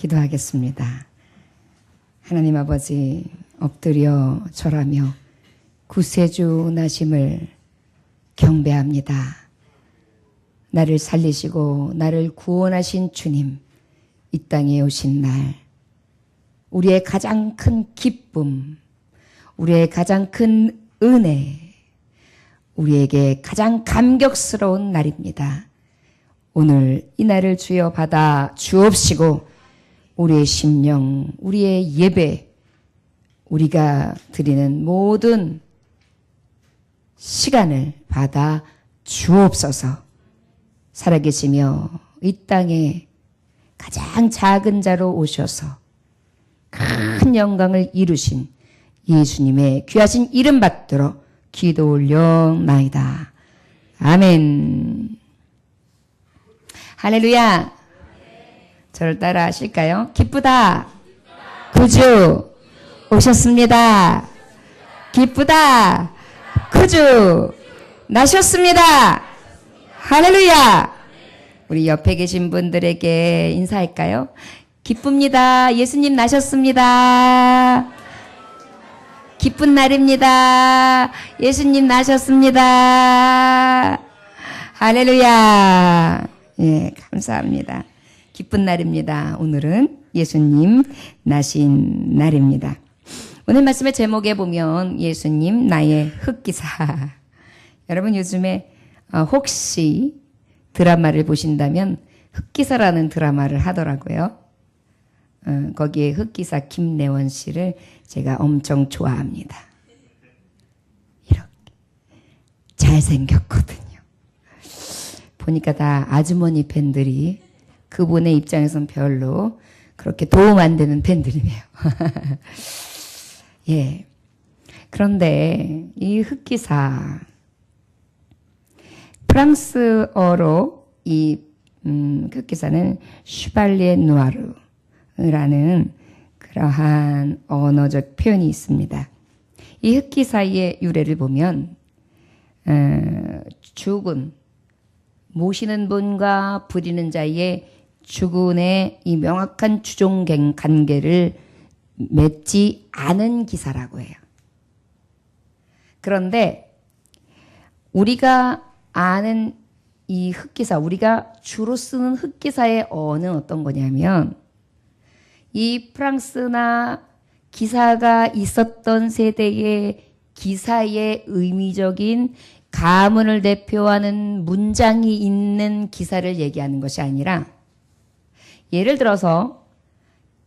기도하겠습니다. 하나님 아버지, 엎드려 절하며 구세주 나심을 경배합니다. 나를 살리시고 나를 구원하신 주님, 이 땅에 오신 날, 우리의 가장 큰 기쁨, 우리의 가장 큰 은혜, 우리에게 가장 감격스러운 날입니다. 오늘 이 날을 주여 받아 주옵시고 우리의 심령, 우리의 예배, 우리가 드리는 모든 시간을 받아 주옵소서. 살아계시며 이 땅에 가장 작은 자로 오셔서 큰 영광을 이루신 예수님의 귀하신 이름 받들어 기도 올려나이다. 아멘. 할렐루야. 저를 따라 하실까요? 기쁘다. 구주 오셨습니다. 기쁘다. 구주 나셨습니다. 할렐루야. 우리 옆에 계신 분들에게 인사할까요? 기쁩니다. 예수님 나셨습니다. 기쁜 날입니다. 예수님 나셨습니다. 할렐루야. 예, 감사합니다. 기쁜 날입니다. 오늘은 예수님 나신 날입니다. 오늘 말씀의 제목에 보면 예수님 나의 흑기사. 여러분 요즘에 혹시 드라마를 보신다면 흑기사라는 드라마를 하더라고요. 거기에 흑기사 김래원 씨를 제가 엄청 좋아합니다. 이렇게 잘생겼거든요. 보니까 다 아주머니 팬들이 그분의 입장에선 별로 그렇게 도움 안 되는 팬들이네요. 예. 그런데 이 흑기사, 프랑스어로 이 흑기사는 슈발리에 누아르라는 그러한 언어적 표현이 있습니다. 이 흑기사의 유래를 보면 죽은, 모시는 분과 부리는 자의 주군의 이 명확한 주종 관계를 맺지 않은 기사라고 해요. 그런데 우리가 아는 이 흑기사, 우리가 주로 쓰는 흑기사의 어는 어떤 거냐면 이 프랑스나 기사가 있었던 세대의 기사의 의미적인 가문을 대표하는 문장이 있는 기사를 얘기하는 것이 아니라, 예를 들어서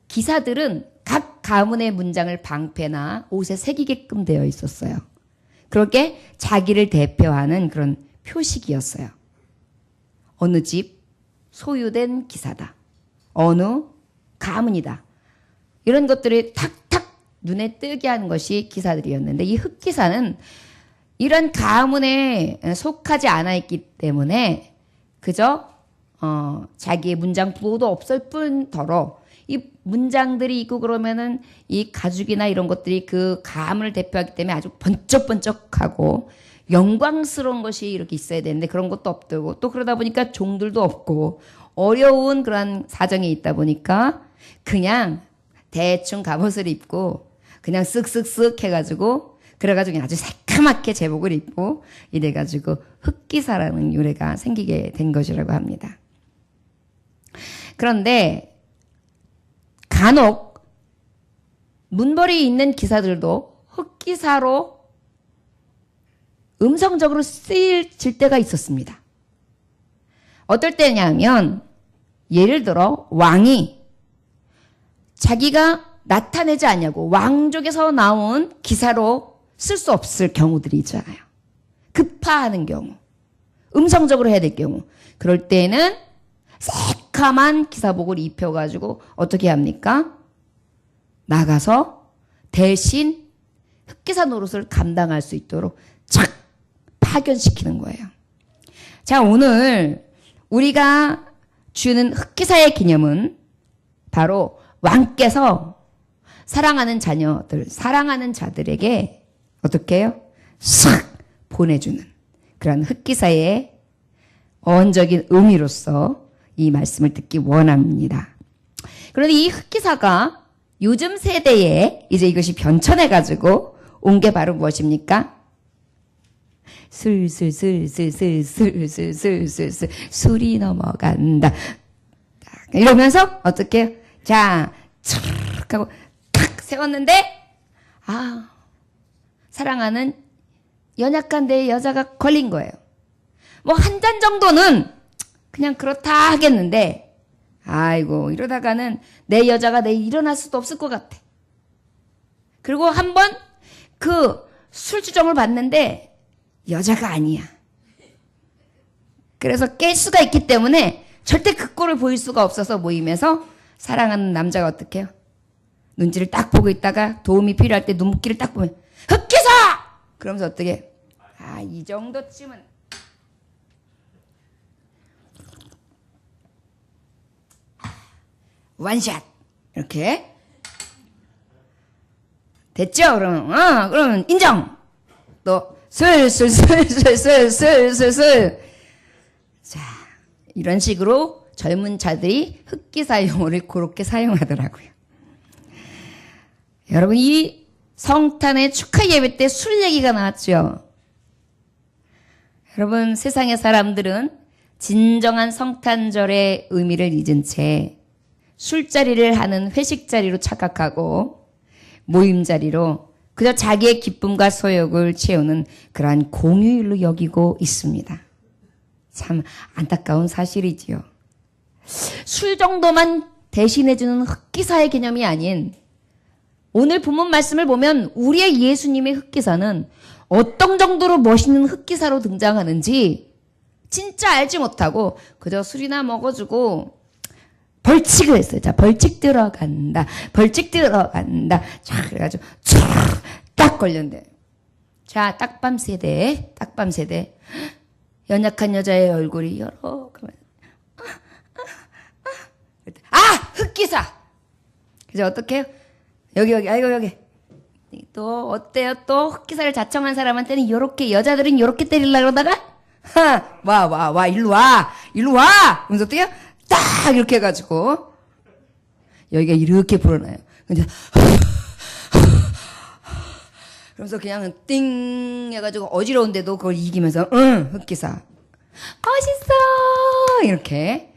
기사들은 각 가문의 문장을 방패나 옷에 새기게끔 되어 있었어요. 그렇게 자기를 대표하는 그런 표식이었어요. 어느 집 소유된 기사다. 어느 가문이다. 이런 것들이 탁탁 눈에 띄게 하는 것이 기사들이었는데, 이 흑기사는 이런 가문에 속하지 않아 있기 때문에 그저 자기의 문장 부호도 없을 뿐더러 이 문장들이 있고 그러면은 이 가죽이나 이런 것들이 그 가문을 대표하기 때문에 아주 번쩍번쩍하고 영광스러운 것이 이렇게 있어야 되는데 그런 것도 없고, 또 그러다 보니까 종들도 없고 어려운 그런 사정이 있다 보니까 그냥 대충 갑옷을 입고 그냥 쓱쓱쓱 해가지고, 그래가지고 아주 새카맣게 제복을 입고 이래가지고 흑기사라는 유래가 생기게 된 것이라고 합니다. 그런데 간혹 문벌이 있는 기사들도 흑기사로 음성적으로 쓰여질 때가 있었습니다. 어떨 때냐면, 예를 들어 왕이 자기가 나타내지 않냐고 왕족에서 나온 기사로 쓸 수 없을 경우들이 있잖아요. 급파하는 경우, 음성적으로 해야 될 경우, 그럴 때는 새카만 기사복을 입혀가지고 어떻게 합니까? 나가서 대신 흑기사 노릇을 감당할 수 있도록 착 파견시키는 거예요. 자, 오늘 우리가 주는 흑기사의 기념은 바로 왕께서 사랑하는 자녀들, 사랑하는 자들에게 어떻게 해요? 싹 보내주는 그런 흑기사의 어원적인 의미로서 이 말씀을 듣기 원합니다. 그런데 이 흑기사가 요즘 세대에 이제 이것이 변천해가지고 온 게 바로 무엇입니까? 슬슬슬슬슬슬슬슬슬 술이 넘어간다. 이러면서 어떻게 자, 촥 하고 탁 세웠는데 사랑하는 연약한 내 여자가 걸린 거예요. 뭐 한 잔 정도는 그냥 그렇다 하겠는데 아이고 이러다가는 내 여자가 내일 일어날 수도 없을 것 같아. 그리고 한번 그 술주정을 봤는데 여자가 아니야. 그래서 깰 수가 있기 때문에 절대 그 꼴을 보일 수가 없어서 모임에서 사랑하는 남자가 어떻게 해요? 눈치를 딱 보고 있다가 도움이 필요할 때 눈길을 딱 보면 흑기사! 그러면서 어떻게 이 정도쯤은 원샷 이렇게 됐죠? 그러면 인정. 또 슬슬슬슬슬슬슬 자 이런 식으로 젊은 자들이 흑기사 용어를 그렇게 사용하더라고요. 여러분 이 성탄의 축하 예배 때 술 얘기가 나왔죠. 여러분 세상의 사람들은 진정한 성탄절의 의미를 잊은 채 술자리를 하는 회식자리로 착각하고 모임자리로 그저 자기의 기쁨과 소욕을 채우는 그러한 공휴일로 여기고 있습니다. 참 안타까운 사실이지요. 술 정도만 대신해주는 흑기사의 개념이 아닌 오늘 본문 말씀을 보면 우리의 예수님의 흑기사는 어떤 정도로 멋있는 흑기사로 등장하는지 진짜 알지 못하고 그저 술이나 먹어주고 벌칙을 했어요. 자, 벌칙 들어간다. 벌칙 들어간다. 자, 그래가지고 딱 걸렸는데 자, 딱밤 세대. 연약한 여자의 얼굴이 여러 흑기사. 그래서 어떻게 해요? 여기. 또 어때요? 또 흑기사를 자청한 사람한테는 요렇게 여자들은 요렇게 때리려고 그러다가 와 일로 와 그래서 어떻게 해요? 딱 이렇게 해가지고 여기가 이렇게 불어나요. 근데 그러면서 그냥 띵 해가지고 어지러운데도 그걸 이기면서 흑기사 멋있어 이렇게.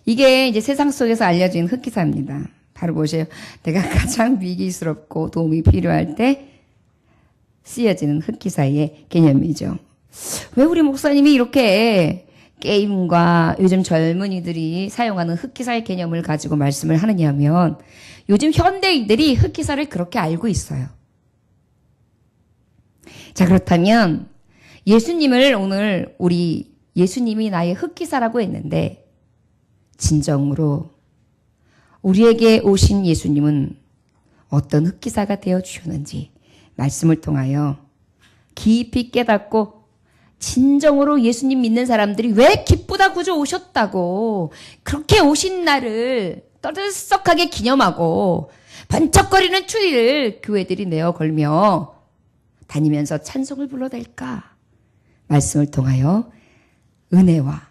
이게 이제 세상 속에서 알려진 흑기사입니다. 바로 보세요. 내가 가장 위기스럽고 도움이 필요할 때 쓰여지는 흑기사의 개념이죠. 왜 우리 목사님이 이렇게 게임과 요즘 젊은이들이 사용하는 흑기사의 개념을 가지고 말씀을 하느냐 하면 요즘 현대인들이 흑기사를 그렇게 알고 있어요. 자, 그렇다면 예수님을 오늘 우리 예수님이 나의 흑기사라고 했는데 진정으로 우리에게 오신 예수님은 어떤 흑기사가 되어 주셨는지 말씀을 통하여 깊이 깨닫고 진정으로 예수님 믿는 사람들이 왜 기쁘다 구주 오셨다고 그렇게 오신 날을 떠들썩하게 기념하고 번쩍거리는 추리를 교회들이 내어 걸며 다니면서 찬송을 불러댈까? 말씀을 통하여 은혜와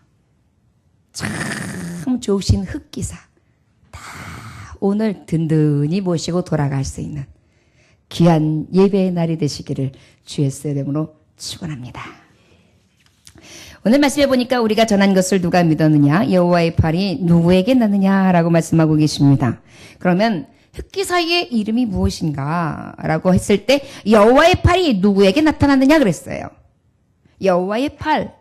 참 좋으신 흑기사 다 오늘 든든히 모시고 돌아갈 수 있는 귀한 예배의 날이 되시기를 주의 이름으로 축원합니다. 오늘 말씀해 보니까 우리가 전한 것을 누가 믿었느냐? 여호와의 팔이 누구에게 났느냐라고 말씀하고 계십니다. 그러면 흑기사의 이름이 무엇인가? 라고 했을 때 여호와의 팔이 누구에게 나타났느냐 그랬어요. 여호와의 팔.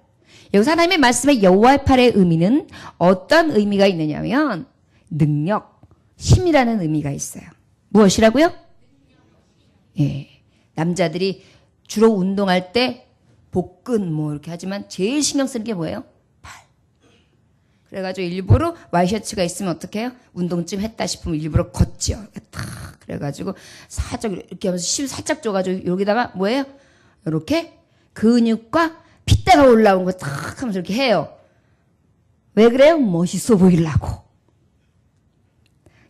여기서 하나님의 말씀에 여호와의 팔의 의미는 어떤 의미가 있느냐면 능력, 힘이라는 의미가 있어요. 무엇이라고요? 예, 남자들이 주로 운동할 때 복근 뭐 이렇게 하지만 제일 신경 쓰는 게 뭐예요? 팔. 그래가지고 일부러 와이셔츠가 있으면 어떻게 해요? 운동 좀 했다 싶으면 일부러 걷죠. 탁 그래가지고 살짝 이렇게 하면서 실 살짝 줘가지고 여기다가 뭐예요? 이렇게 근육과 핏대가 올라온 거 탁 하면서 이렇게 해요. 왜 그래요? 멋있어 보이려고.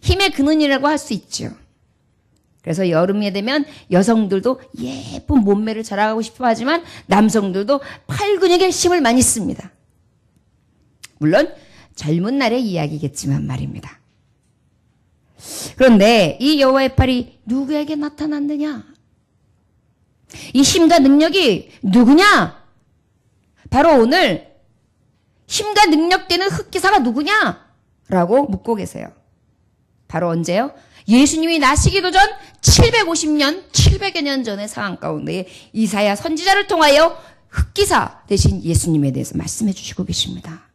힘의 근원이라고 할 수 있죠. 그래서 여름이 되면 여성들도 예쁜 몸매를 자랑하고 싶어 하지만 남성들도 팔 근육에 힘을 많이 씁니다. 물론 젊은 날의 이야기겠지만 말입니다. 그런데 이 여호와의 팔이 누구에게 나타났느냐? 이 힘과 능력이 누구냐? 바로 오늘 힘과 능력 되는 흑기사가 누구냐? 라고 묻고 계세요. 바로 언제요? 예수님이 나시기도 전 750년, 700여 년 전의 상황 가운데 이사야 선지자를 통하여 흑기사 대신 예수님에 대해서 말씀해 주시고 계십니다.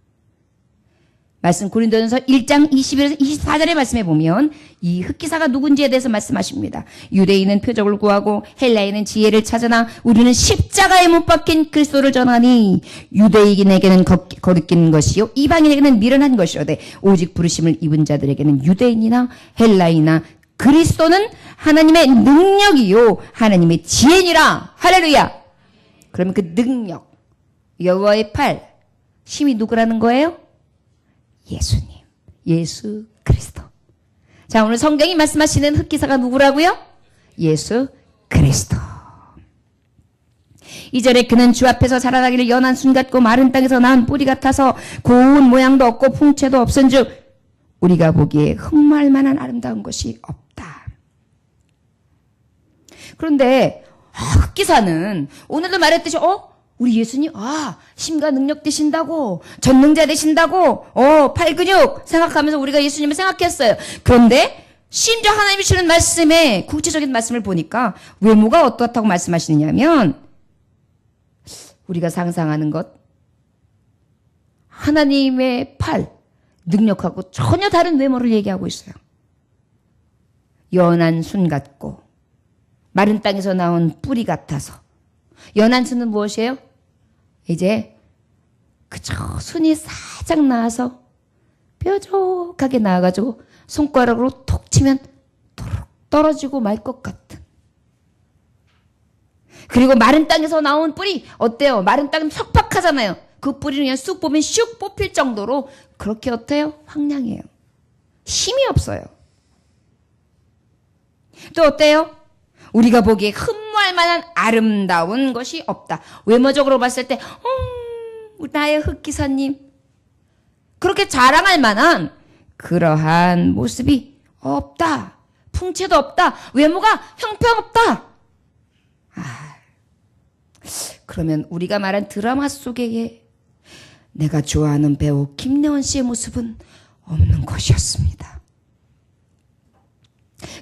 말씀 고린도전서 1장 21에서 24절의 말씀에 보면 이 흑기사가 누군지에 대해서 말씀하십니다. 유대인은 표적을 구하고 헬라인은 지혜를 찾으나 우리는 십자가에 못 박힌 그리스도를 전하니 유대인에게는 거듭긴 것이요 이방인에게는 미련한 것이로되 오직 부르심을 입은 자들에게는 유대인이나 헬라이나 그리스도는 하나님의 능력이요 하나님의 지혜니라. 할렐루야. 그러면 그 능력, 여호와의 팔, 힘이 누구라는 거예요? 예수님, 예수 그리스도. 자, 오늘 성경이 말씀하시는 흑기사가 누구라고요? 예수 그리스도. 2절에 그는 주 앞에서 자라나기를 연한 순 같고 마른 땅에서 낳은 뿌리 같아서 고운 모양도 없고 풍채도 없은즉 우리가 보기에 흠모할 만한 아름다운 것이 없다. 그런데 흑기사는 오늘도 말했듯이 우리 예수님 힘과 능력 되신다고 전능자 되신다고 팔 근육 생각하면서 우리가 예수님을 생각했어요. 그런데 심지어 하나님이 주는 말씀에 구체적인 말씀을 보니까 외모가 어떻다고 말씀하시느냐면 우리가 상상하는 것 하나님의 팔 능력하고 전혀 다른 외모를 얘기하고 있어요. 연한 순 같고 마른 땅에서 나온 뿌리 같아서. 연한 순은 무엇이에요? 이제 그저 순이 살짝 나와서 뾰족하게 나와가지고 손가락으로 톡 치면 도록 떨어지고 말 것 같은. 그리고 마른 땅에서 나온 뿌리 어때요? 마른 땅은 척박하잖아요. 그 뿌리는 그냥 쑥 보면 슉 뽑힐 정도로 그렇게 어때요? 황량해요. 힘이 없어요. 또 어때요? 우리가 보기에 흠모할 만한 아름다운 것이 없다. 외모적으로 봤을 때 나의 흑기사님 그렇게 자랑할 만한 그러한 모습이 없다. 풍채도 없다. 외모가 형편없다. 그러면 우리가 말한 드라마 속에 내가 좋아하는 배우 김래원 씨의 모습은 없는 것이었습니다.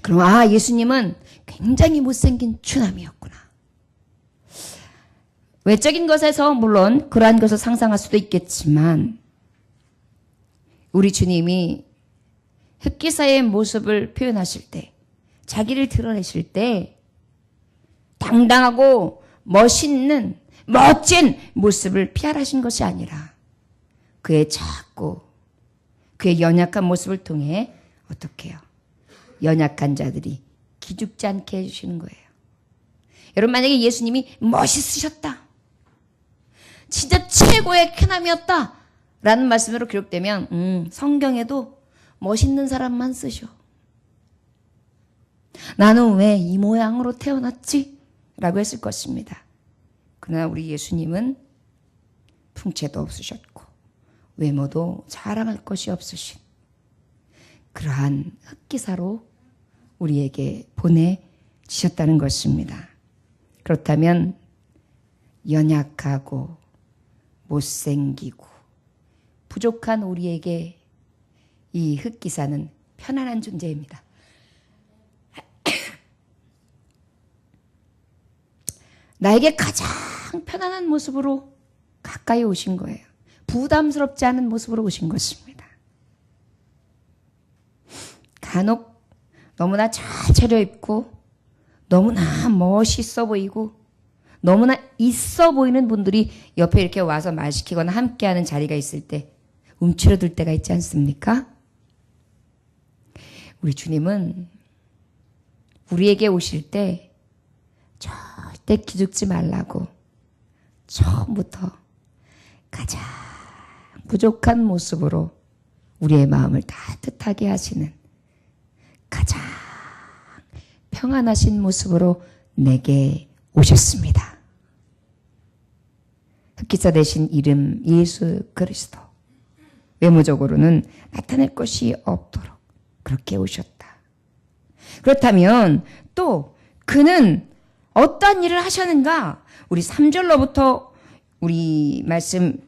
그럼 예수님은 굉장히 못생긴 추남이었구나. 외적인 것에서 물론 그러한 것을 상상할 수도 있겠지만 우리 주님이 흑기사의 모습을 표현하실 때 자기를 드러내실 때 당당하고 멋있는 멋진 모습을 피하라신 것이 아니라 그의 작고 그의 연약한 모습을 통해 어떻게 해요? 연약한 자들이 기죽지 않게 해주시는 거예요. 여러분 만약에 예수님이 멋있으셨다. 진짜 최고의 쾌남이었다. 라는 말씀으로 기록되면 성경에도 멋있는 사람만 쓰셔. 나는 왜 이 모양으로 태어났지? 라고 했을 것입니다. 그러나 우리 예수님은 풍채도 없으셨고 외모도 자랑할 것이 없으신 그러한 흑기사로 우리에게 보내주셨다는 것입니다. 그렇다면 연약하고 못생기고 부족한 우리에게 이 흑기사는 편안한 존재입니다. 나에게 가장 편안한 모습으로 가까이 오신 거예요. 부담스럽지 않은 모습으로 오신 것입니다. 간혹 너무나 잘 차려입고 너무나 멋있어 보이고 너무나 있어 보이는 분들이 옆에 이렇게 와서 말 시키거나 함께하는 자리가 있을 때 움츠러들 때가 있지 않습니까? 우리 주님은 우리에게 오실 때 절대 기죽지 말라고 처음부터 가장 부족한 모습으로 우리의 마음을 따뜻하게 하시는 가장 평안하신 모습으로 내게 오셨습니다. 흑기사 대신 이름 예수 그리스도. 외모적으로는 나타낼 것이 없도록 그렇게 오셨다. 그렇다면 또 그는 어떠한 일을 하셨는가? 우리 3절로부터 우리 말씀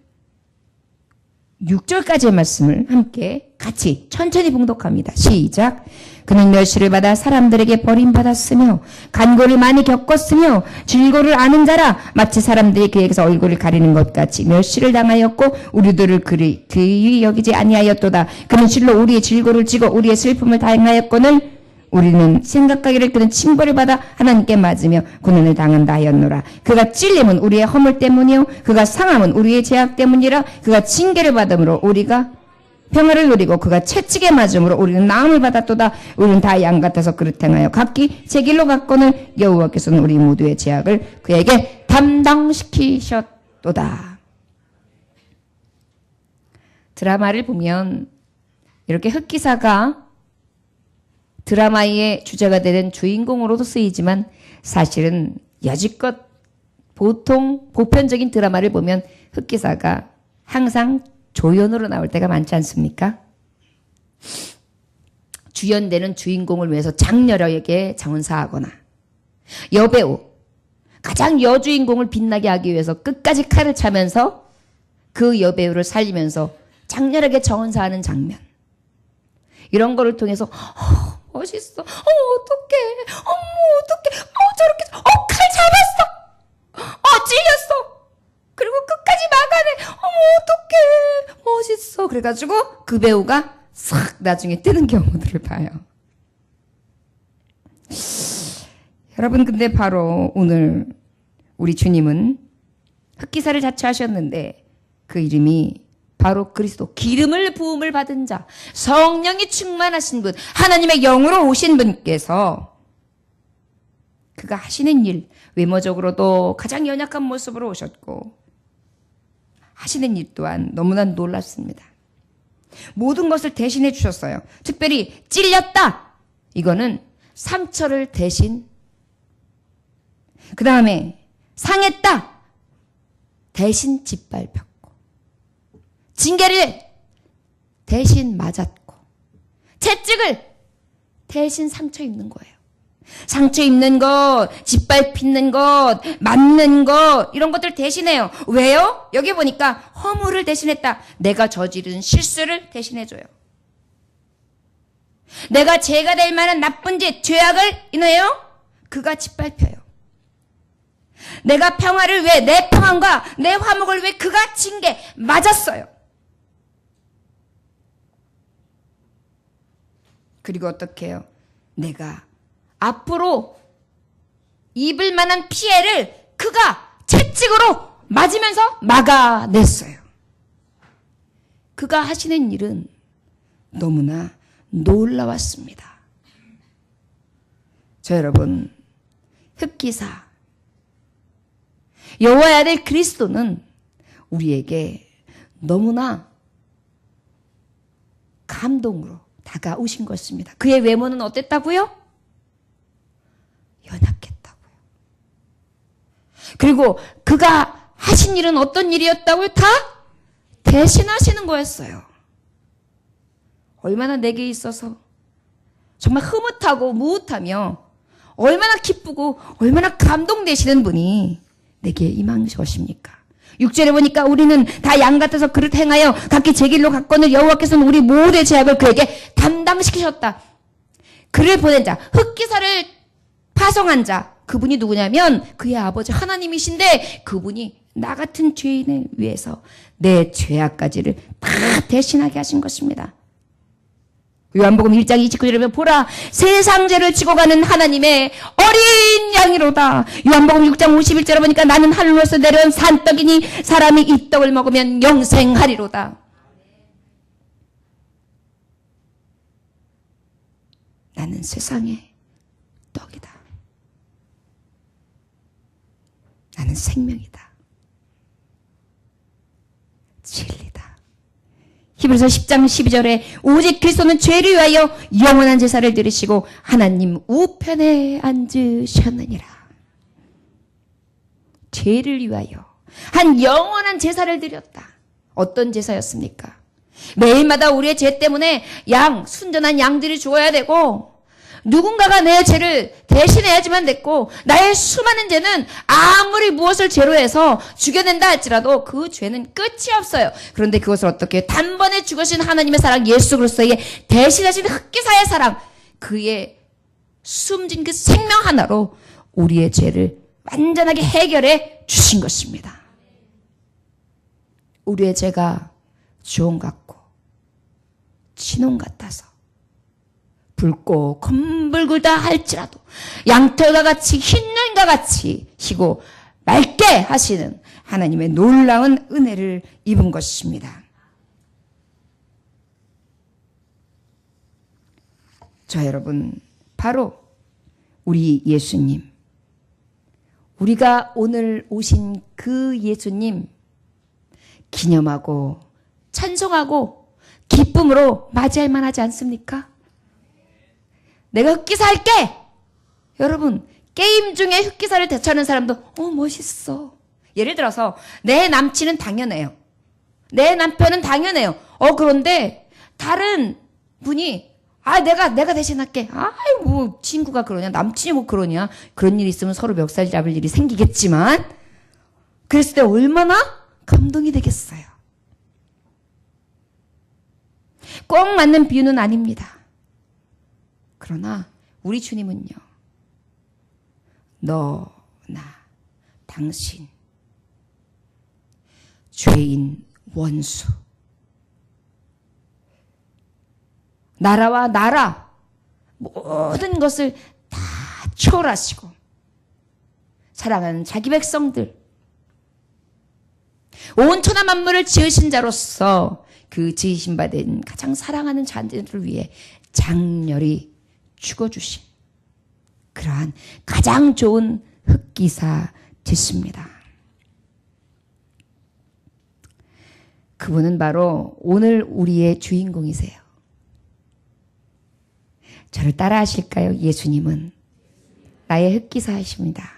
6절까지의 말씀을 함께 같이 천천히 봉독합니다. 시작. 그는 멸시를 받아 사람들에게 버림받았으며 간고를 많이 겪었으며 질고를 아는 자라 마치 사람들이 그에게서 얼굴을 가리는 것 같이 멸시를 당하였고 우리들을 그리 여기지 아니하였도다. 그는 실로 우리의 질고를 지고 우리의 슬픔을 당하였거늘 우리는 생각하기를 그는 징벌을 받아 하나님께 맞으며 고난을 당한다 하였노라. 그가 찔림은 우리의 허물 때문이요 그가 상함은 우리의 죄악 때문이라. 그가 징계를 받음으로 우리가 평화를 누리고 그가 채찍에 맞음으로 우리는 나음을 받았도다. 우리는 다 양 같아서 그릇 행하여 각기 제 길로 갔거늘 여호와께서는 우리 모두의 죄악을 그에게 담당시키셨도다. 드라마를 보면 이렇게 흑기사가 드라마의 주제가 되는 주인공으로도 쓰이지만 사실은 여지껏 보통 보편적인 드라마를 보면 흑기사가 항상 조연으로 나올 때가 많지 않습니까? 주연되는 주인공을 위해서 장녀에게 정사하거나 여배우, 가장 여주인공을 빛나게 하기 위해서 끝까지 칼을 차면서 그 여배우를 살리면서 장렬하게 정사하는 장면. 이런 거를 통해서 멋있어. 어떡해. 어떡해. 저렇게. 칼 잡았어. 찔렸어. 그리고 끝까지 막아내. 어떡해. 멋있어. 그래가지고 그 배우가 싹 나중에 뜨는 경우들을 봐요. 여러분, 근데 바로 오늘 우리 주님은 흑기사를 자처하셨는데 그 이름이 바로 그리스도, 기름을 부음을 받은 자, 성령이 충만하신 분, 하나님의 영으로 오신 분께서 그가 하시는 일, 외모적으로도 가장 연약한 모습으로 오셨고 하시는 일 또한 너무나 놀랍습니다. 모든 것을 대신해 주셨어요. 특별히 찔렸다. 이거는 상처를 대신, 그 다음에 상했다. 대신 짓밟혔고, 징계를 대신 맞았고, 채찍을 대신 상처 입는 거예요. 상처 입는 것, 짓밟히는 것, 맞는 것, 이런 것들 대신해요. 왜요? 여기 보니까 허물을 대신했다. 내가 저지른 실수를 대신해줘요. 내가 죄가 될 만한 나쁜 짓, 죄악을 인해요 그가 짓밟혀요. 내가 평화를 위해, 내 평안과 내 화목을 위해 그가 징계 맞았어요. 그리고 어떻게 해요? 내가 앞으로 입을 만한 피해를 그가 채찍으로 맞으면서 막아냈어요. 그가 하시는 일은 너무나 놀라웠습니다. 저 여러분, 흑기사, 여호와의 아들 그리스도는 우리에게 너무나 감동으로 다가오신 것입니다. 그의 외모는 어땠다고요? 연약했다고요. 그리고 그가 하신 일은 어떤 일이었다고요? 다 대신하시는 거였어요. 얼마나 내게 있어서 정말 흐뭇하고 무웃하며 얼마나 기쁘고 얼마나 감동되시는 분이 내게 임한 것입니까? 6절에 보니까 우리는 다 양 같아서 그릇 행하여 각기 제 길로 갔거늘 여호와께서는 우리 모두의 죄악을 그에게 담당시키셨다. 그를 보낸 자, 흑기사를 파송한 자, 그분이 누구냐면 그의 아버지 하나님이신데 그분이 나 같은 죄인을 위해서 내 죄악까지를 다 대신하게 하신 것입니다. 요한복음 1장 29절에 보면 보라, 세상 죄를 지고 가는 하나님의 어린 양이로다. 요한복음 6장 51절에 보니까 나는 하늘로서 내려온 산떡이니 사람이 이 떡을 먹으면 영생하리로다. 나는 세상의 떡이다. 나는 생명이다. 진리다. 히브리서 10장 12절에 오직 그리스도는 죄를 위하여 영원한 제사를 드리시고 하나님 우편에 앉으셨느니라. 죄를 위하여 한 영원한 제사를 드렸다. 어떤 제사였습니까? 매일마다 우리의 죄 때문에 순전한 양들이 죽어야 되고, 누군가가 내 죄를 대신해야지만 됐고, 나의 수많은 죄는 아무리 무엇을 죄로 해서 죽여낸다 할지라도 그 죄는 끝이 없어요. 그런데 그것을 어떻게 단번에 죽으신 하나님의 사랑 예수 그리스도의 대신하신 흑기사의 사랑, 그의 숨진 그 생명 하나로 우리의 죄를 완전하게 해결해 주신 것입니다. 우리의 죄가 주홍 같고 진홍 같아서 붉고 검붉다 할지라도 양털과 같이 흰 눈과 같이 희고 맑게 하시는 하나님의 놀라운 은혜를 입은 것입니다. 자, 여러분, 바로 우리 예수님, 우리가 오늘 오신 그 예수님 기념하고 찬송하고 기쁨으로 맞이할 만하지 않습니까? 내가 흑기사 할게! 여러분, 게임 중에 흑기사를 대처하는 사람도 멋있어. 예를 들어서 내 남친은 당연해요. 내 남편은 당연해요. 그런데 다른 분이 내가 대신 할게. 뭐 친구가 그러냐, 남친이 뭐 그러냐. 그런 일이 있으면 서로 멱살 잡을 일이 생기겠지만, 그랬을 때 얼마나 감동이 되겠어요. 꼭 맞는 비유는 아닙니다. 그러나 우리 주님은요, 너, 나, 당신, 죄인, 원수, 나라와 나라, 모든 것을 다 초월하시고 사랑하는 자기 백성들, 온 천하 만물을 지으신 자로서 그 지으신 바 된 가장 사랑하는 자들을 위해 장렬히 죽어주신 그러한 가장 좋은 흑기사 되십니다. 그분은 바로 오늘 우리의 주인공이세요. 저를 따라 하실까요? 예수님은 나의 흑기사이십니다.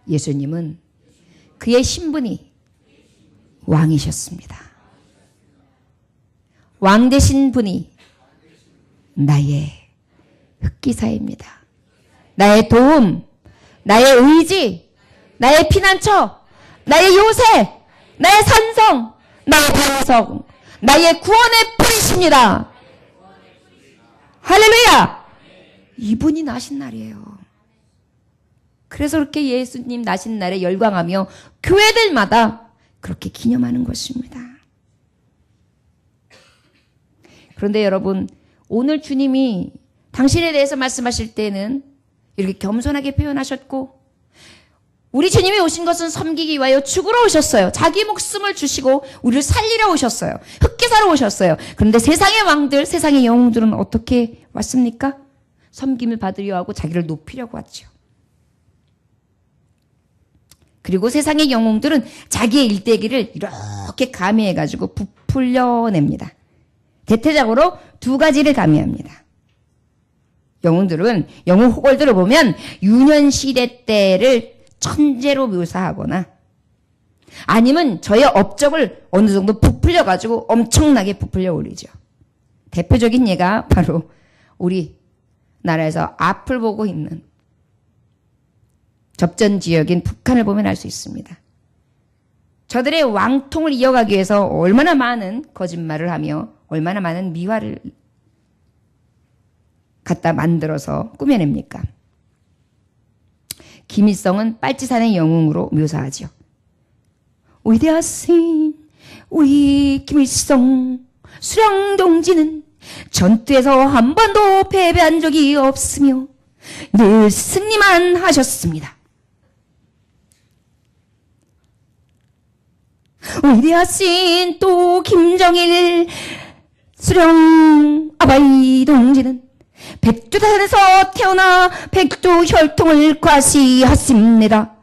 예수님은 그의 신분이 왕이셨습니다. 왕 되신 분이 나의 흑기사입니다. 나의 도움, 나의 의지, 나의 피난처, 나의 요새, 나의 산성, 나의 반석, 나의 구원의 뿌리십니다. 할렐루야! 이분이 나신 날이에요. 그래서 그렇게 예수님 나신 날에 열광하며 교회들마다 그렇게 기념하는 것입니다. 그런데 여러분, 오늘 주님이 당신에 대해서 말씀하실 때는 이렇게 겸손하게 표현하셨고, 우리 주님이 오신 것은 섬기기 위하여 죽으러 오셨어요. 자기 목숨을 주시고 우리를 살리러 오셨어요. 흑기사로 오셨어요. 그런데 세상의 왕들, 세상의 영웅들은 어떻게 왔습니까? 섬김을 받으려 하고 자기를 높이려고 왔죠. 그리고 세상의 영웅들은 자기의 일대기를 이렇게 가미해가지고 부풀려냅니다. 대체적으로 두 가지를 가미합니다. 영웅들은, 영웅 호걸들을 보면 유년시대 때를 천재로 묘사하거나 아니면 저의 업적을 어느 정도 부풀려가지고 엄청나게 부풀려 올리죠. 대표적인 예가 바로 우리 나라에서 앞을 보고 있는 접전 지역인 북한을 보면 알 수 있습니다. 저들의 왕통을 이어가기 위해서 얼마나 많은 거짓말을 하며 얼마나 많은 미화를 갖다 만들어서 꾸며냅니까? 김일성은 빨치산의 영웅으로 묘사하죠. 위대하신 우리 김일성 수령동지는 전투에서 한 번도 패배한 적이 없으며 늘 승리만 하셨습니다. 위대하신 또 김정일 수령 아바이 동지는 백두산에서 태어나 백두 혈통을 과시했습니다.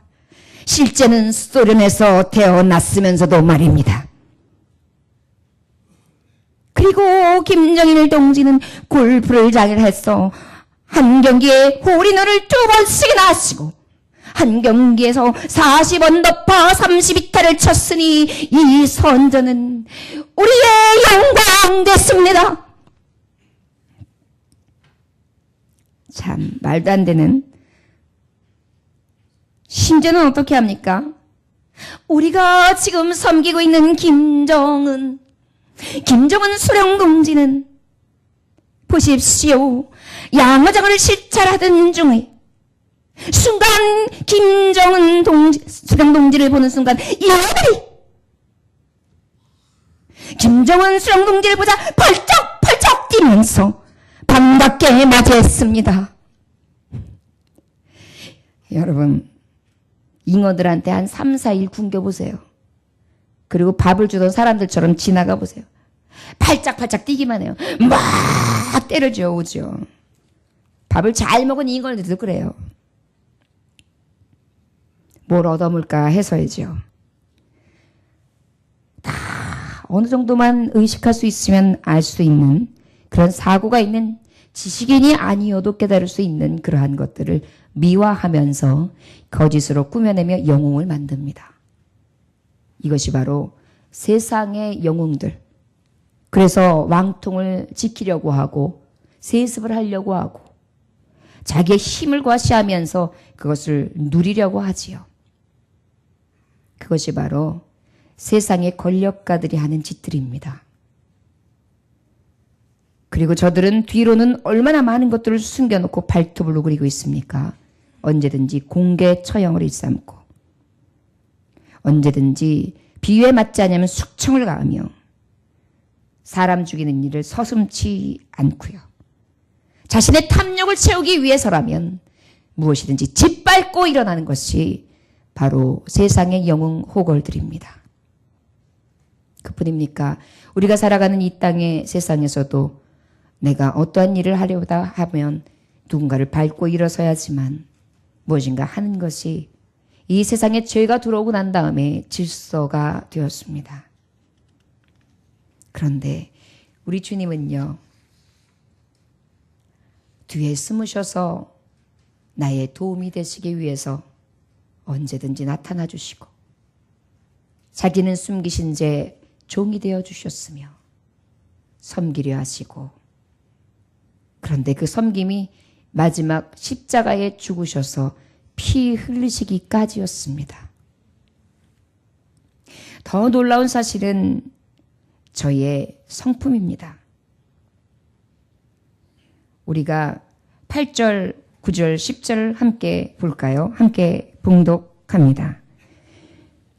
실제는 소련에서 태어났으면서도 말입니다. 그리고 김정일 동지는 골프를 잘 해서 한 경기에 홀인원을 2번씩이나 하시고 한 경기에서 40언더파 32타를 쳤으니 이 선전은 우리의 영광 됐습니다. 참 말도 안 되는. 심지어는 어떻게 합니까? 우리가 지금 섬기고 있는 김정은 수령동지는 보십시오. 양화장을 실찰하던 중에 순간 김정은 수령동지를 보는 순간 이들이 김정은 수령동지를 보자 펄쩍펄쩍 뛰면서 반갑게 맞이했습니다. 여러분, 잉어들한테 한 3, 4일 굶겨보세요. 그리고 밥을 주던 사람들처럼 지나가 보세요. 팔짝팔짝 뛰기만 해요. 막 때려줘 오죠. 밥을 잘 먹은 잉어들도 그래요. 뭘 얻어물까 해서이죠. 다 어느 정도만 의식할 수 있으면 알 수 있는 그런 사고가 있는 지식인이 아니어도 깨달을 수 있는 그러한 것들을 미화하면서 거짓으로 꾸며내며 영웅을 만듭니다. 이것이 바로 세상의 영웅들. 그래서 왕통을 지키려고 하고 세습을 하려고 하고 자기의 힘을 과시하면서 그것을 누리려고 하지요. 그것이 바로 세상의 권력가들이 하는 짓들입니다. 그리고 저들은 뒤로는 얼마나 많은 것들을 숨겨놓고 발톱을 오그리고 있습니까? 언제든지 공개 처형을 일삼고 언제든지 비유에 맞지 않으면 숙청을 가하며 사람 죽이는 일을 서슴지 않고요. 자신의 탐욕을 채우기 위해서라면 무엇이든지 짓밟고 일어나는 것이 바로 세상의 영웅 호걸들입니다. 그뿐입니까? 우리가 살아가는 이 땅의 세상에서도 내가 어떠한 일을 하려다 하면 누군가를 밟고 일어서야지만 무엇인가 하는 것이 이 세상에 죄가 들어오고 난 다음에 질서가 되었습니다. 그런데 우리 주님은요, 뒤에 숨으셔서 나의 도움이 되시기 위해서 언제든지 나타나 주시고 자기는 숨기신 죄 종이 되어 주셨으며 섬기려 하시고 그런데 그 섬김이 마지막 십자가에 죽으셔서 피 흘리시기까지였습니다. 더 놀라운 사실은 저의 성품입니다. 우리가 8절, 9절, 10절 함께 볼까요? 함께 봉독합니다.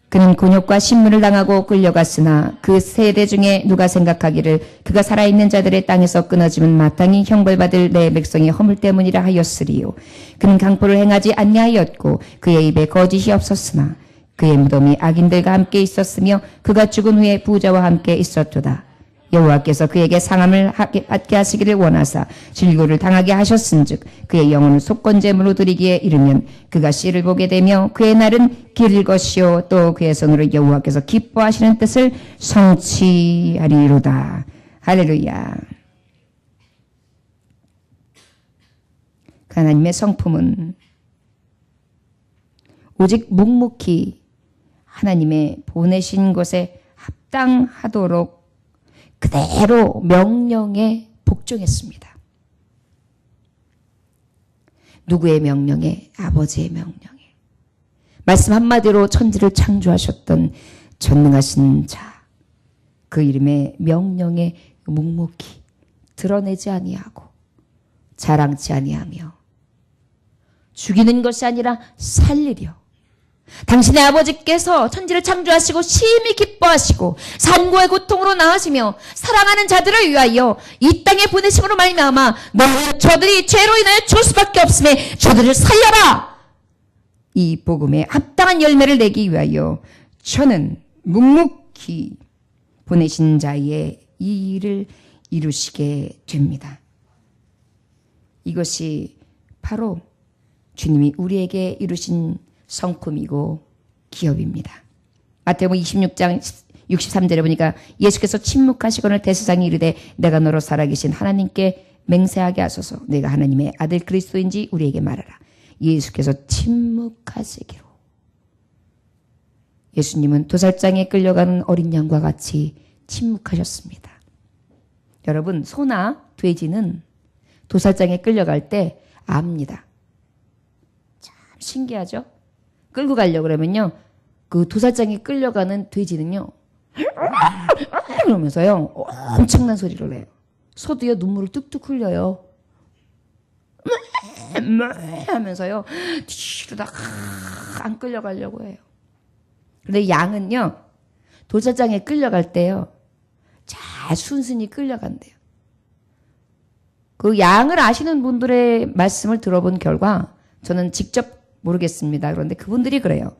그는 곤욕과 신문을 당하고 끌려갔으나 그 세대 중에 누가 생각하기를 그가 살아있는 자들의 땅에서 끊어지면 마땅히 형벌받을 내 백성의 허물 때문이라 하였으리요. 그는 강포를 행하지 아니하였고 그의 입에 거짓이 없었으나 그의 무덤이 악인들과 함께 있었으며 그가 죽은 후에 부자와 함께 있었도다. 여호와께서 그에게 상함을 받게 하시기를 원하사 질고를 당하게 하셨은즉 그의 영혼을 속건제물로 드리기에 이르면 그가 씨를 보게 되며 그의 날은 길 것이요 또 그의 손으로 여호와께서 기뻐하시는 뜻을 성취하리로다. 할렐루야. 그 하나님의 성품은 오직 묵묵히 하나님의 보내신 것에 합당하도록 그대로 명령에 복종했습니다. 누구의 명령에? 아버지의 명령에. 말씀 한마디로 천지를 창조하셨던 전능하신 자, 그 이름의 명령에 묵묵히 드러내지 아니하고 자랑치 아니하며 죽이는 것이 아니라 살리려 당신의 아버지께서 천지를 창조하시고 심히 기뻐하시고 산고의 고통으로 나으시며 사랑하는 자들을 위하여 이 땅에 보내심으로 말미암아 저들이 죄로 인하여 죽을 수밖에 없음에 저들을 살려라. 이 복음에 합당한 열매를 내기 위하여 저는 묵묵히 보내신 자의 이 일을 이루시게 됩니다. 이것이 바로 주님이 우리에게 이루신 성품이고 기업입니다. 마태복음 26장 63절에 보니까 예수께서 침묵하시거늘 대제사장이 이르되 내가 너로 살아계신 하나님께 맹세하게 하소서. 내가 하나님의 아들 그리스도인지 우리에게 말하라. 예수께서 침묵하시기로. 예수님은 도살장에 끌려가는 어린 양과 같이 침묵하셨습니다. 여러분, 소나 돼지는 도살장에 끌려갈 때 압니다. 참 신기하죠? 끌고 가려고 그러면요, 그 도살장에 끌려가는 돼지는요, 그러면서요 엄청난 소리를 내요. 소도요 눈물을 뚝뚝 흘려요. 하면서요 뒤로 다 안 끌려가려고 해요. 근데 양은요 도살장에 끌려갈 때요 잘 순순히 끌려간대요. 그 양을 아시는 분들의 말씀을 들어본 결과 저는 직접 모르겠습니다. 그런데 그분들이 그래요.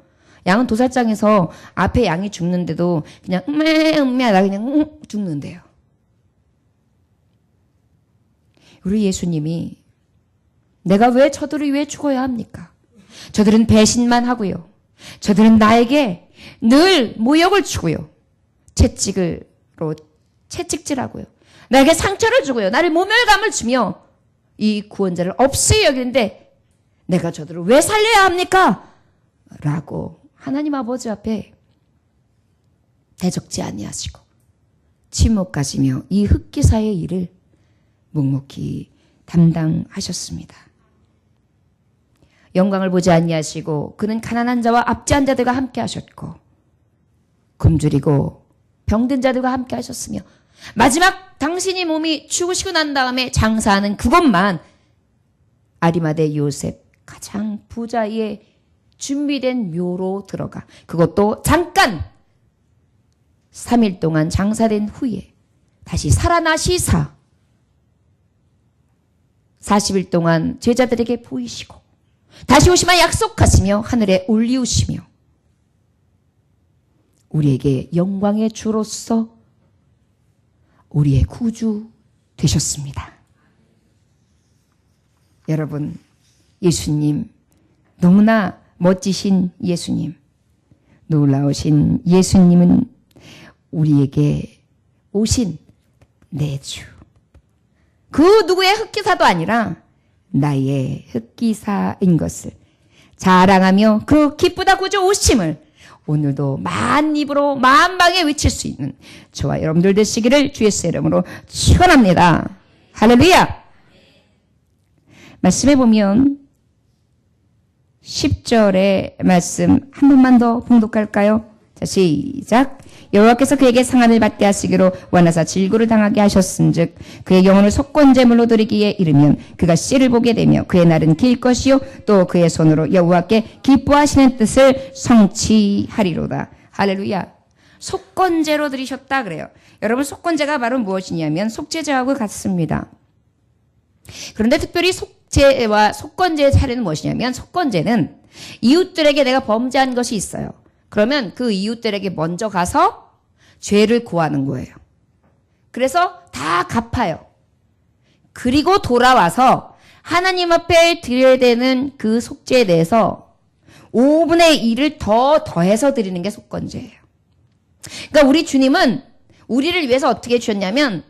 양은 도살장에서 앞에 양이 죽는데도 그냥 하다 그냥 죽는데요. 우리 예수님이 내가 왜 저들을 위해 죽어야 합니까? 저들은 배신만 하고요. 저들은 나에게 늘 모욕을 주고요. 채찍질하고요. 나에게 상처를 주고요. 나를 모멸감을 주며 이 구원자를 없이 여기는데 내가 저들을 왜 살려야 합니까? 라고 하나님 아버지 앞에 대적지 아니하시고 침묵하시며 이 흑기사의 일을 묵묵히 담당하셨습니다. 영광을 보지 아니하시고 그는 가난한 자와 압제한 자들과 함께 하셨고 굶주리고 병든 자들과 함께 하셨으며 마지막 당신이 몸이 죽으시고 난 다음에 장사하는 그것만 아리마대 요셉 가장 부자의 준비된 묘로 들어가 그것도 잠깐 3일 동안 장사된 후에 다시 살아나시사 40일 동안 제자들에게 보이시고 다시 오시마 약속하시며 하늘에 올리우시며 우리에게 영광의 주로서 우리의 구주 되셨습니다. 여러분, 예수님 너무나 멋지신 예수님, 놀라우신 예수님은 우리에게 오신 내 주. 그 누구의 흑기사도 아니라 나의 흑기사인 것을 자랑하며 그 기쁘다 구주 오심을 오늘도 만 입으로 만방에 외칠 수 있는 저와 여러분들 되시기를 주 예수의 이름으로 축원합니다. 할렐루야. 말씀해 보면 10절의 말씀 한 번만 더 봉독할까요? 자, 시작. 여호와께서 그에게 상함을 받게 하시기로 원하사 질고를 당하게 하셨은즉 그의 영혼을 속건제물로 드리기에 이르면 그가 씨를 보게 되며 그의 날은 길 것이요 또 그의 손으로 여호와께 기뻐하시는 뜻을 성취하리로다. 할렐루야. 속건제로 드리셨다 그래요. 여러분, 속건제가 바로 무엇이냐면 속죄제하고 같습니다. 그런데 특별히 속죄와 속건제의 차이는 무엇이냐면 속건제는 이웃들에게 내가 범죄한 것이 있어요. 그러면 그 이웃들에게 먼저 가서 죄를 고하는 거예요. 그래서 다 갚아요. 그리고 돌아와서 하나님 앞에 드려야 되는 그 속죄에 대해서 5분의 1을 더해서 드리는 게 속건제예요. 그러니까 우리 주님은 우리를 위해서 어떻게 주셨냐면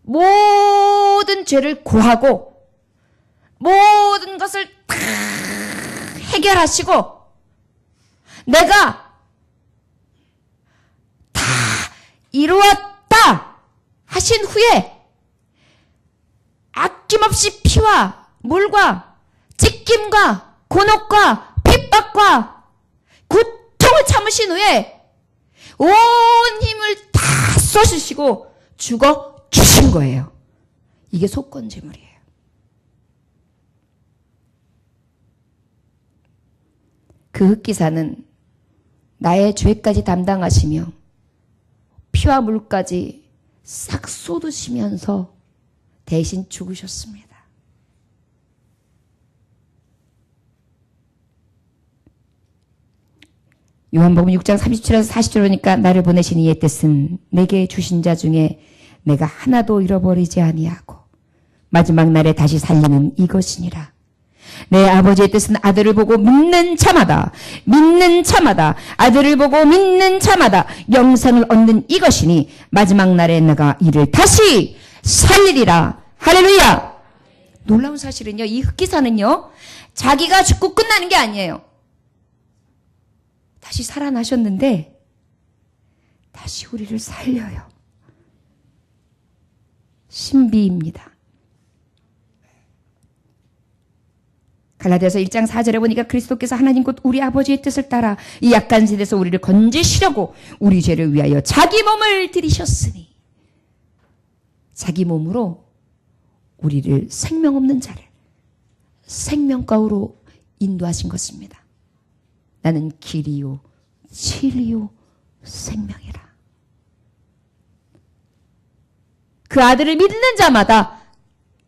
모든 죄를 고하고 모든 것을 다 해결하시고 내가 다 이루었다 하신 후에 아낌없이 피와 물과 찢김과 곤혹과 핍박과 고통을 참으신 후에 온 힘을 다 쏟으시고 죽어 주신 거예요. 이게 속건제물이에요. 그 흑기사는 나의 죄까지 담당하시며 피와 물까지 싹 쏟으시면서 대신 죽으셨습니다. 요한복음 6장 37에서 40절 보니까 나를 보내신 이의 뜻은 내게 주신 자 중에 내가 하나도 잃어버리지 아니하고 마지막 날에 다시 살리는 이것이니라. 내 아버지의 뜻은 아들을 보고 믿는 자마다 아들을 보고 믿는 자마다 영생을 얻는 이것이니 마지막 날에 내가 이를 다시 살리리라. 할렐루야. 놀라운 사실은요, 이 흑기사는요, 자기가 죽고 끝나는 게 아니에요. 다시 살아나셨는데 다시 우리를 살려요. 신비입니다. 갈라디아서 1장 4절에 보니까 그리스도께서 하나님 곧 우리 아버지의 뜻을 따라 이 약한 세대에서 우리를 건지시려고 우리 죄를 위하여 자기 몸을 들이셨으니, 자기 몸으로 우리를 생명 없는 자를 생명가로 인도하신 것입니다. 나는 길이요 진리요 생명이라. 그 아들을 믿는 자마다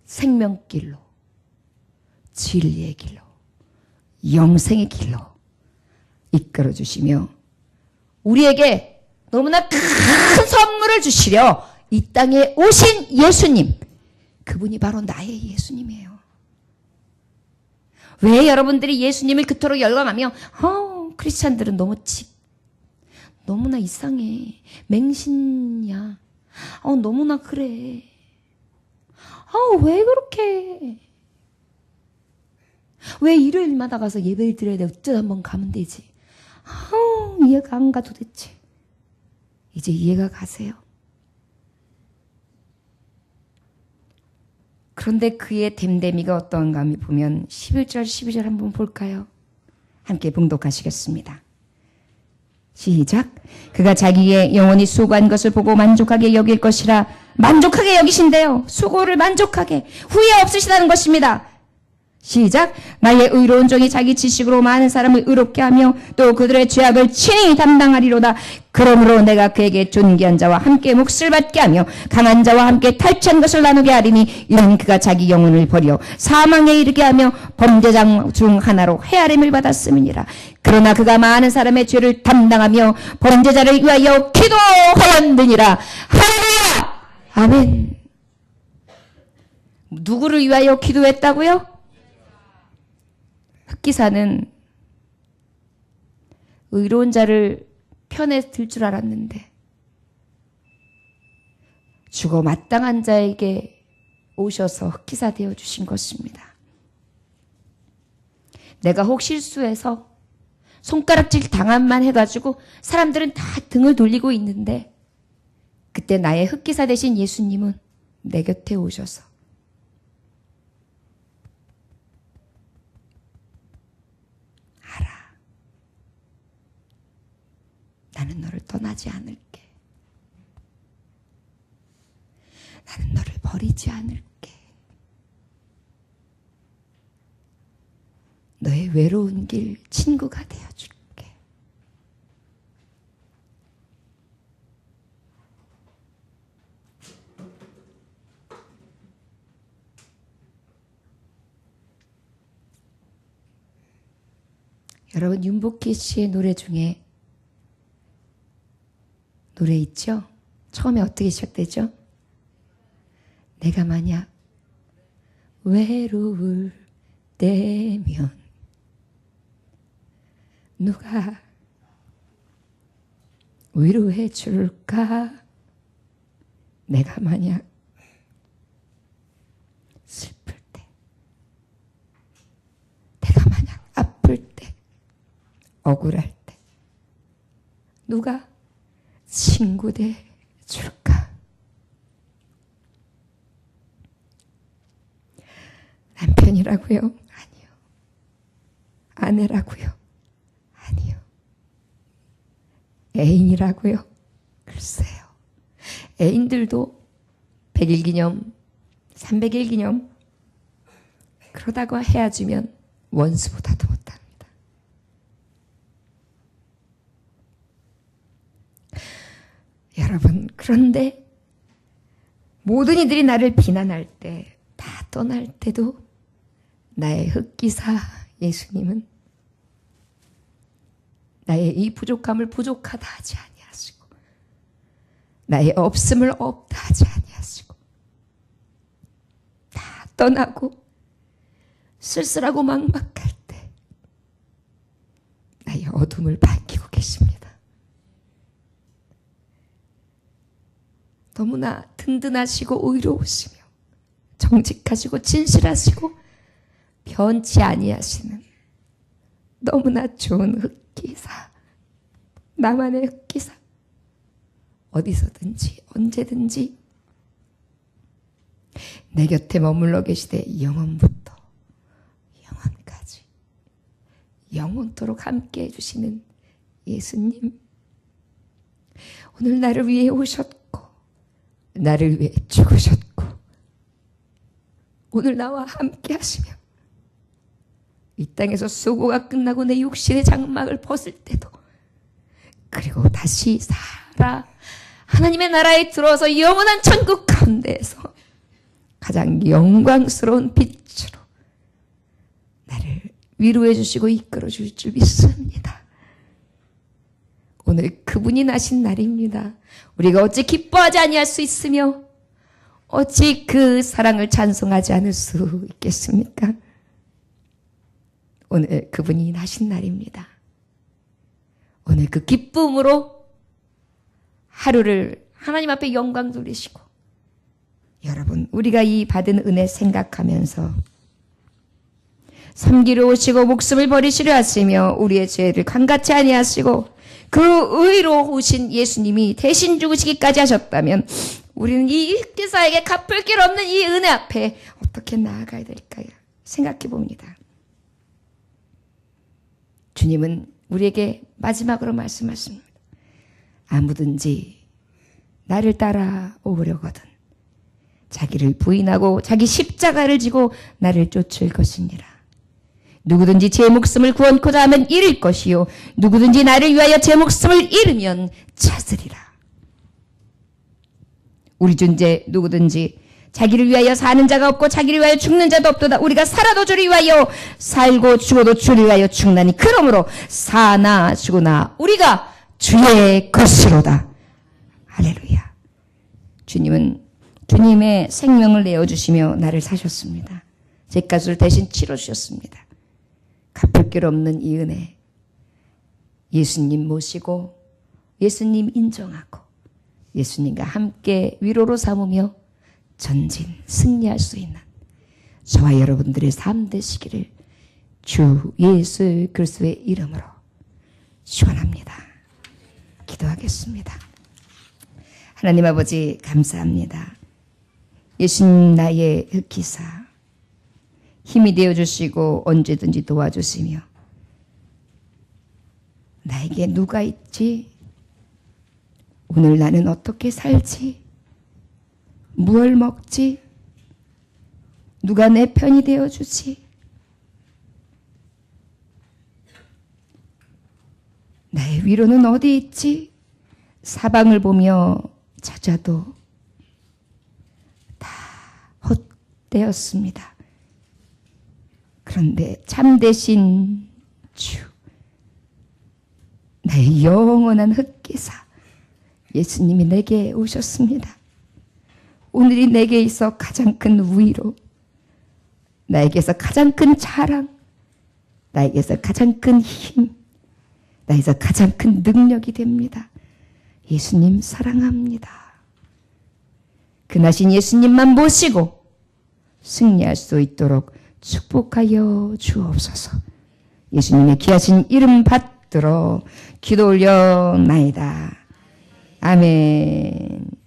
생명길로, 진리의 길로, 영생의 길로 이끌어 주시며 우리에게 너무나 큰 선물을 주시려 이 땅에 오신 예수님, 그분이 바로 나의 예수님이에요. 왜 여러분들이 예수님을 그토록 열광하며 크리스찬들은 너무나 이상해, 맹신이야, 너무나 그래, 왜 그렇게, 왜 일요일마다 가서 예배를 드려야 돼, 어쩌다 한번 가면 되지, 이해가 안 가 도대체. 이제 이해가 가세요. 그런데 그의 됨됨이가 어떠한가 보면 11절 12절 한번 볼까요? 함께 봉독하시겠습니다. 시작. 그가 자기의 영혼이 수고한 것을 보고 만족하게 여길 것이라. 만족하게 여기신대요. 수고를 만족하게, 후회 없으시다는 것입니다. 시작. 나의 의로운 종이 자기 지식으로 많은 사람을 의롭게 하며 또 그들의 죄악을 친히 담당하리로다. 그러므로 내가 그에게 존귀한 자와 함께 몫을 받게 하며 강한 자와 함께 탈취한 것을 나누게 하리니, 이는 그가 자기 영혼을 버려 사망에 이르게 하며 범죄자 중 하나로 헤아림을 받았음이니라. 그러나 그가 많은 사람의 죄를 담당하며 범죄자를 위하여 기도하였느니라. 할렐루야. 아멘. 누구를 위하여 기도했다고요? 흑기사는 의로운 자를 편에 들 줄 알았는데 죽어 마땅한 자에게 오셔서 흑기사 되어주신 것입니다. 내가 혹 실수해서 손가락질 당한만 해가지고 사람들은 다 등을 돌리고 있는데, 그때 나의 흑기사 되신 예수님은 내 곁에 오셔서 나는 너를 떠나지 않을게. 나는 너를 버리지 않을게. 너의 외로운 길 친구가 되어줄게. 여러분, 윤복희 씨의 노래 중에 노래 있죠? 처음에 어떻게 시작되죠? 내가 만약 외로울 때면 누가 위로해 줄까? 내가 만약 슬플 때, 내가 만약 아플 때, 억울할 때 누가 친구 돼 줄까? 남편이라고요? 아니요. 아내라고요? 아니요. 애인이라고요? 글쎄요. 애인들도 100일 기념, 300일 기념 그러다가 헤어지면 원수보다도 못합니다. 여러분, 그런데 모든 이들이 나를 비난할 때, 다 떠날 때도 나의 흑기사 예수님은 나의 이 부족함을 부족하다 하지 아니하시고, 나의 없음을 없다 하지 아니하시고, 다 떠나고 쓸쓸하고 막막할 때 나의 어둠을 밝히고 계십니다. 너무나 든든하시고 의로우시며 정직하시고 진실하시고 변치 아니하시는 너무나 좋은 흑기사, 나만의 흑기사, 어디서든지 언제든지 내 곁에 머물러 계시되 영원부터 영원까지 영원토록 함께 해주시는 예수님, 오늘 나를 위해 오셨고 나를 위해 죽으셨고 오늘 나와 함께 하시며 이 땅에서 수고가 끝나고 내 육신의 장막을 벗을 때도, 그리고 다시 살아 하나님의 나라에 들어와서 영원한 천국 가운데에서 가장 영광스러운 빛으로 나를 위로해 주시고 이끌어 주실 줄 믿습니다. 오늘 그분이 나신 날입니다. 우리가 어찌 기뻐하지 아니할 수 있으며 어찌 그 사랑을 찬송하지 않을 수 있겠습니까? 오늘 그분이 나신 날입니다. 오늘 그 기쁨으로 하루를 하나님 앞에 영광 돌리시고, 여러분 우리가 이 받은 은혜 생각하면서 섬기러 오시고 목숨을 버리시려 하시며 우리의 죄를 강같이 아니하시고 그 의로 오신 예수님이 대신 죽으시기까지 하셨다면 우리는 이 흑기사에게 갚을 길 없는 이 은혜 앞에 어떻게 나아가야 될까요? 생각해 봅니다. 주님은 우리에게 마지막으로 말씀하십니다. 아무든지 나를 따라오려거든 자기를 부인하고 자기 십자가를 지고 나를 쫓을 것이니라. 누구든지 제 목숨을 구원코자 하면 잃을 것이요 누구든지 나를 위하여 제 목숨을 잃으면 찾으리라. 우리 존재 누구든지 자기를 위하여 사는 자가 없고 자기를 위하여 죽는 자도 없도다. 우리가 살아도 주를 위하여 살고 죽어도 주를 위하여 죽나니 그러므로 사나 죽으나 우리가 주의 것이로다. 할렐루야. 주님은 주님의 생명을 내어주시며 나를 사셨습니다. 제 값을 대신 치러주셨습니다. 갚을 길 없는 이 은혜, 예수님 모시고 예수님 인정하고 예수님과 함께 위로로 삼으며 전진 승리할 수 있는 저와 여러분들의 삶 되시기를 주 예수 그리스도의 이름으로 축원합니다. 기도하겠습니다. 하나님 아버지 감사합니다. 예수님 나의 흑기사, 힘이 되어주시고 언제든지 도와주시며 나에게 누가 있지? 오늘 나는 어떻게 살지? 무얼 먹지? 누가 내 편이 되어주지? 나의 위로는 어디 있지? 사방을 보며 찾아도 다 헛되었습니다. 그런데 참되신 주, 나의 영원한 흑기사 예수님이 내게 오셨습니다. 오늘이 내게 있어 가장 큰 위로, 나에게서 가장 큰 자랑, 나에게서 가장 큰 힘, 나에게서 가장 큰 능력이 됩니다. 예수님 사랑합니다. 그나신 예수님만 모시고 승리할 수 있도록 축복하여 주옵소서. 예수님의 귀하신 이름 받들어 기도 올려나이다. 아멘.